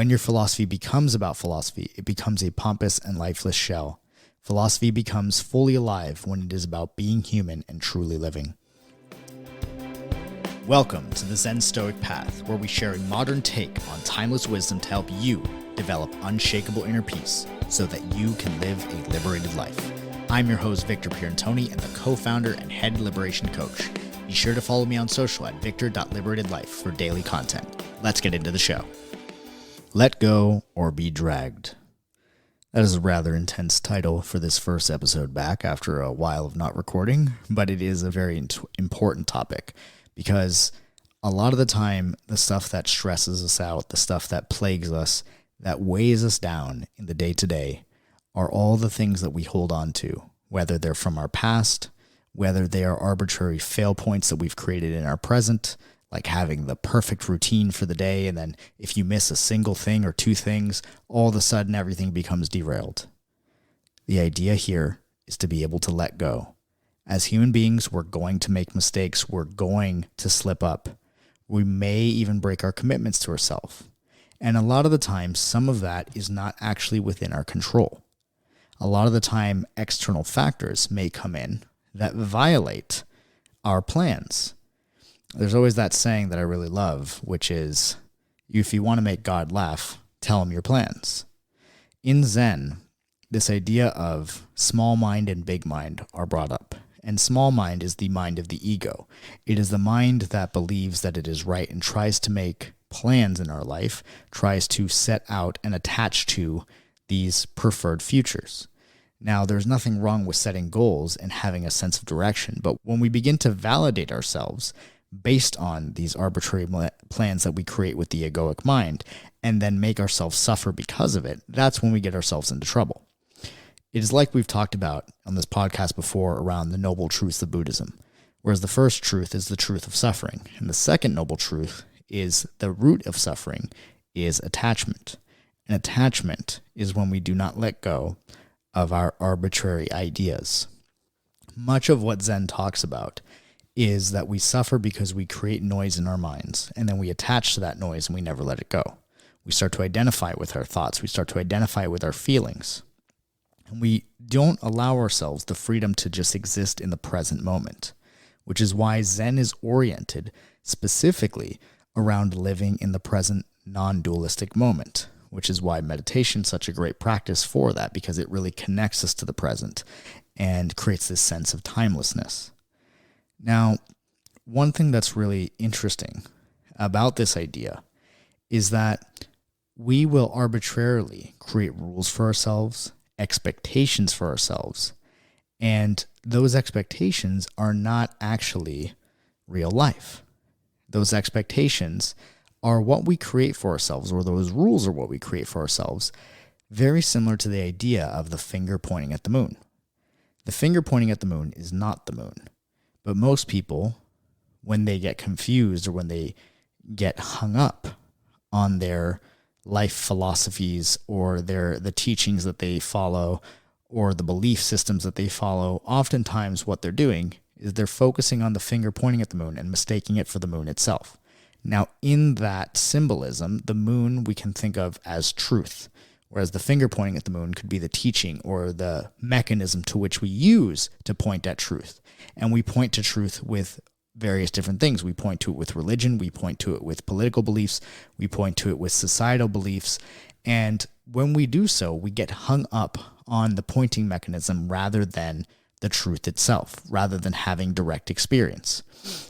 When your philosophy becomes about philosophy, it becomes a pompous and lifeless shell. Philosophy becomes fully alive when it is about being human and truly living. Welcome to the Zen Stoic Path, where we share a modern take on timeless wisdom to help you develop unshakable inner peace so that you can live a liberated life. I'm your host, Victor Pierantoni, and the co-founder and head liberation coach. Be sure to follow me on social at victor.liberatedlife for daily content. Let's get into the show. Let go or be dragged. That is a rather intense title for this first episode back after a while of not recording, but it is a very important topic because a lot of the time, the stuff that stresses us out, the stuff that plagues us, that weighs us down in the day-to-day are all the things that we hold on to, whether they're from our past, whether they are arbitrary fail points that we've created in our present, like having the perfect routine for the day, and then if you miss a single thing or two things, all of a sudden everything becomes derailed. The idea here is to be able to let go. As human beings, we're going to make mistakes. We're going to slip up. We may even break our commitments to ourselves. And a lot of the time, some of that is not actually within our control. A lot of the time, external factors may come in that violate our plans. There's always that saying that I really love, which is, if you want to make God laugh, tell him your plans. In Zen, this idea of small mind and big mind are brought up. And small mind is the mind of the ego. It is the mind that believes that it is right and tries to make plans in our life, tries to set out and attach to these preferred futures. Now, there's nothing wrong with setting goals and having a sense of direction, but when we begin to validate ourselves based on these arbitrary plans that we create with the egoic mind and then make ourselves suffer because of it, that's when we get ourselves into trouble. It is like we've talked about on this podcast before around the noble truths of Buddhism, whereas the first truth is the truth of suffering, and the second noble truth is the root of suffering is attachment. And attachment is when we do not let go of our arbitrary ideas. Much of what Zen talks about is that we suffer because we create noise in our minds, and then we attach to that noise and we never let it go. We start to identify with our thoughts. We start to identify with our feelings. And we don't allow ourselves the freedom to just exist in the present moment, which is why Zen is oriented specifically around living in the present non-dualistic moment, which is why meditation is such a great practice for that, because it really connects us to the present and creates this sense of timelessness. Now, one thing that's really interesting about this idea is that we will arbitrarily create rules for ourselves, expectations for ourselves, and those expectations are not actually real life. Those expectations are what we create for ourselves, or those rules are what we create for ourselves, very similar to the idea of the finger pointing at the moon. The finger pointing at the moon is not the moon. But most people, when they get confused or when they get hung up on their life philosophies or the teachings that they follow or the belief systems that they follow, oftentimes what they're doing is they're focusing on the finger pointing at the moon and mistaking it for the moon itself. Now, in that symbolism, the moon we can think of as truth, whereas the finger pointing at the moon could be the teaching or the mechanism to which we use to point at truth. And we point to truth with various different things. We point to it with religion. We point to it with political beliefs. We point to it with societal beliefs. And when we do so, we get hung up on the pointing mechanism rather than the truth itself, rather than having direct experience.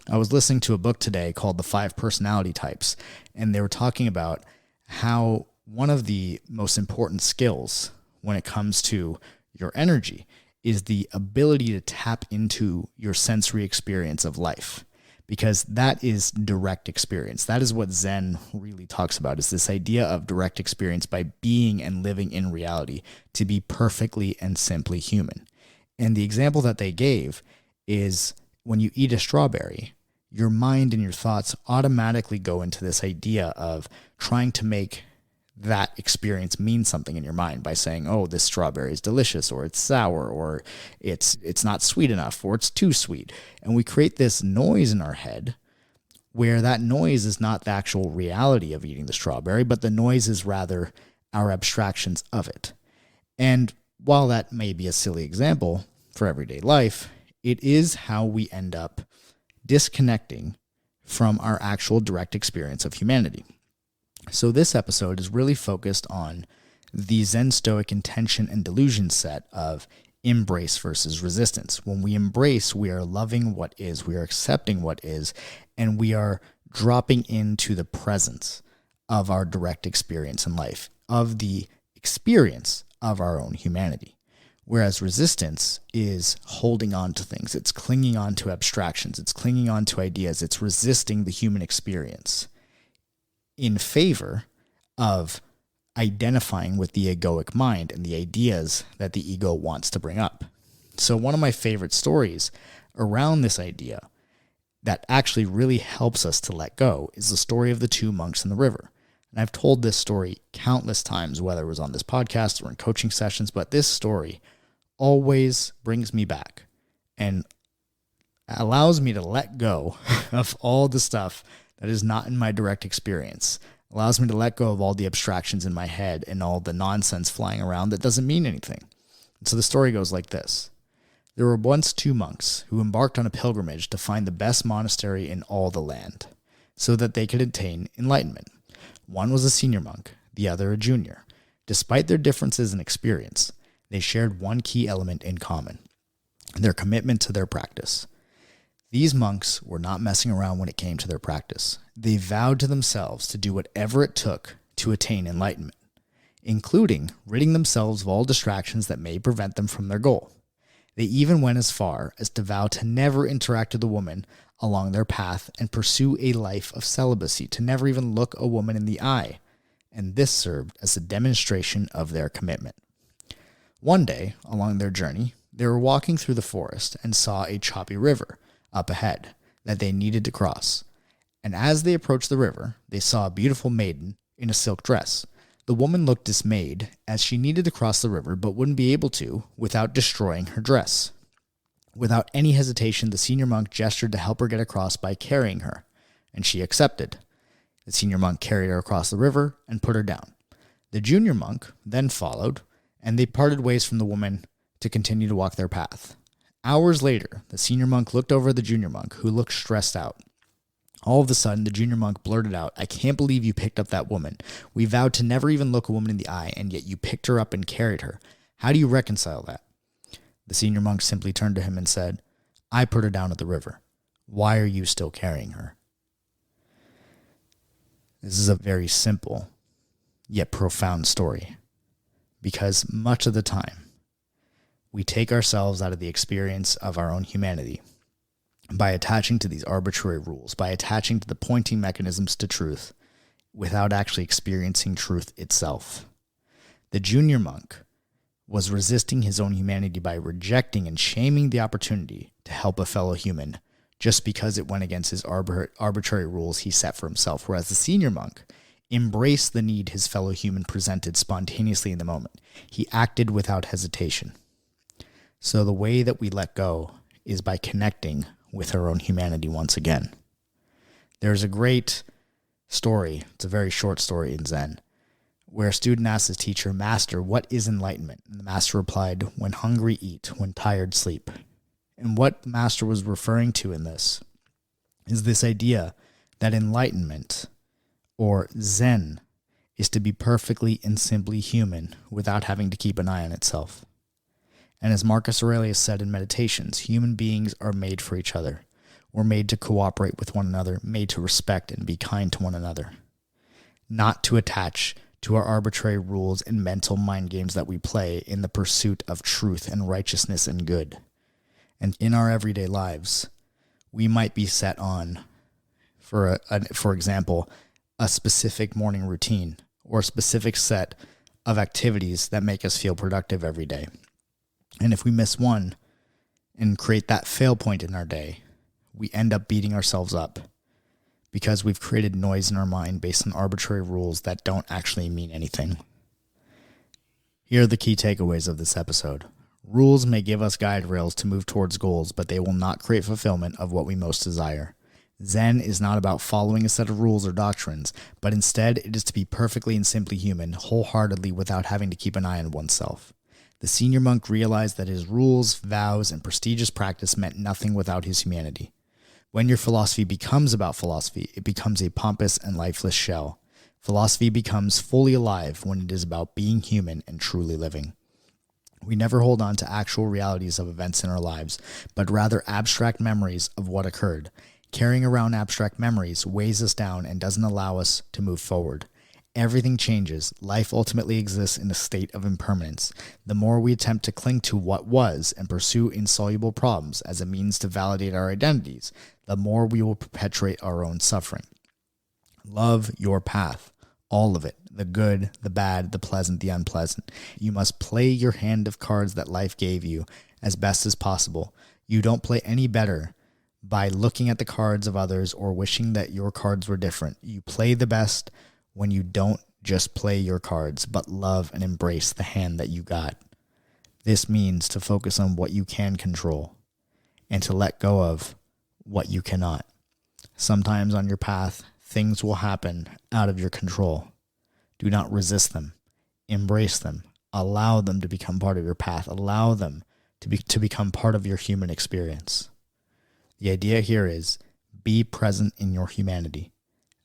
I was listening to a book today called The 5 Personality Types, and they were talking about how one of the most important skills when it comes to your energy is the ability to tap into your sensory experience of life, because that is direct experience. That is what Zen really talks about, is this idea of direct experience by being and living in reality, to be perfectly and simply human. And the example that they gave is when you eat a strawberry, your mind and your thoughts automatically go into this idea of trying to make that experience means something in your mind by saying, oh, this strawberry is delicious, or it's sour, or it's not sweet enough, or it's too sweet. And we create this noise in our head where that noise is not the actual reality of eating the strawberry, but the noise is rather our abstractions of it. And while that may be a silly example for everyday life, it is how we end up disconnecting from our actual direct experience of humanity. So this episode is really focused on the Zen Stoic intention and delusion set of embrace versus resistance. When we embrace, we are loving what is, we are accepting what is, and we are dropping into the presence of our direct experience in life, of the experience of our own humanity. Whereas resistance is holding on to things. It's clinging on to abstractions. It's clinging on to ideas. It's resisting the human experience in favor of identifying with the egoic mind and the ideas that the ego wants to bring up. So one of my favorite stories around this idea that actually really helps us to let go is the story of the two monks in the river. And I've told this story countless times, whether it was on this podcast or in coaching sessions, but this story always brings me back and allows me to let go of all the stuff that is not in my direct experience. Allows me to let go of all the abstractions in my head and all the nonsense flying around that doesn't mean anything. And so the story goes like this. There were once two monks who embarked on a pilgrimage to find the best monastery in all the land, so that they could attain enlightenment. One was a senior monk, the other a junior. Despite their differences in experience, they shared one key element in common: their commitment to their practice. These monks were not messing around when it came to their practice. They vowed to themselves to do whatever it took to attain enlightenment, including ridding themselves of all distractions that may prevent them from their goal. They even went as far as to vow to never interact with a woman along their path and pursue a life of celibacy, to never even look a woman in the eye. And this served as a demonstration of their commitment. One day, along their journey, they were walking through the forest and saw a choppy river up ahead that they needed to cross. And as they approached the river, they saw a beautiful maiden in a silk dress. The woman looked dismayed as she needed to cross the river but wouldn't be able to without destroying her dress. Without any hesitation, the senior monk gestured to help her get across by carrying her, and she accepted. The senior monk carried her across the river and put her down. The junior monk then followed, and they parted ways from the woman to continue to walk their path. Hours later, the senior monk looked over at the junior monk, who looked stressed out. All of a sudden, the junior monk blurted out, "I can't believe you picked up that woman. We vowed to never even look a woman in the eye, and yet you picked her up and carried her. How do you reconcile that?" The senior monk simply turned to him and said, "I put her down at the river. Why are you still carrying her?" This is a very simple, yet profound story, because much of the time, we take ourselves out of the experience of our own humanity by attaching to these arbitrary rules, by attaching to the pointing mechanisms to truth, without actually experiencing truth itself. The junior monk was resisting his own humanity by rejecting and shaming the opportunity to help a fellow human just because it went against his arbitrary rules he set for himself, whereas the senior monk embraced the need his fellow human presented spontaneously in the moment. He acted without hesitation. So the way that we let go is by connecting with our own humanity once again. There's a great story, it's a very short story in Zen, where a student asked his teacher, "Master, what is enlightenment?" And the master replied, "When hungry, eat. When tired, sleep." And what the master was referring to in this is this idea that enlightenment, or Zen, is to be perfectly and simply human without having to keep an eye on itself. And as Marcus Aurelius said in Meditations, human beings are made for each other. We're made to cooperate with one another, made to respect and be kind to one another, not to attach to our arbitrary rules and mental mind games that we play in the pursuit of truth and righteousness and good. And in our everyday lives, we might be set on, for example, a specific morning routine or a specific set of activities that make us feel productive every day. And if we miss one and create that fail point in our day, we end up beating ourselves up because we've created noise in our mind based on arbitrary rules that don't actually mean anything. Here are the key takeaways of this episode. Rules may give us guide rails to move towards goals, but they will not create fulfillment of what we most desire. Zen is not about following a set of rules or doctrines, but instead it is to be perfectly and simply human, wholeheartedly without having to keep an eye on oneself. The senior monk realized that his rules, vows, and prestigious practice meant nothing without his humanity. When your philosophy becomes about philosophy, it becomes a pompous and lifeless shell. Philosophy becomes fully alive when it is about being human and truly living. We never hold on to actual realities of events in our lives, but rather abstract memories of what occurred. Carrying around abstract memories weighs us down and doesn't allow us to move forward. Everything changes. Life ultimately exists in a state of impermanence. The more we attempt to cling to what was and pursue insoluble problems as a means to validate our identities, the more we will perpetuate our own suffering. Love your path. All of it. The good, the bad, the pleasant, the unpleasant. You must play your hand of cards that life gave you as best as possible. You don't play any better by looking at the cards of others or wishing that your cards were different. You play the best when you don't just play your cards, but love and embrace the hand that you got. This means to focus on what you can control and to let go of what you cannot. Sometimes on your path, things will happen out of your control. Do not resist them. Embrace them. Allow them to become part of your path. Allow them to become part of your human experience. The idea here is be present in your humanity.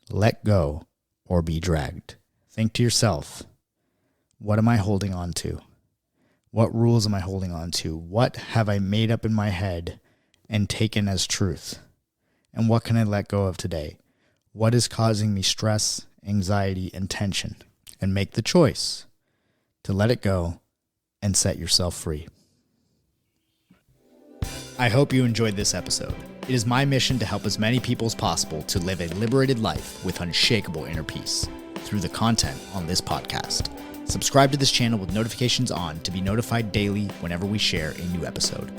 Let go or be dragged. Think to yourself, what am I holding on to? What rules am I holding on to? What have I made up in my head and taken as truth? And what can I let go of today? What is causing me stress, anxiety, and tension? And make the choice to let it go and set yourself free. I hope you enjoyed this episode. It is my mission to help as many people as possible to live a liberated life with unshakable inner peace through the content on this podcast. Subscribe to this channel with notifications on to be notified daily whenever we share a new episode.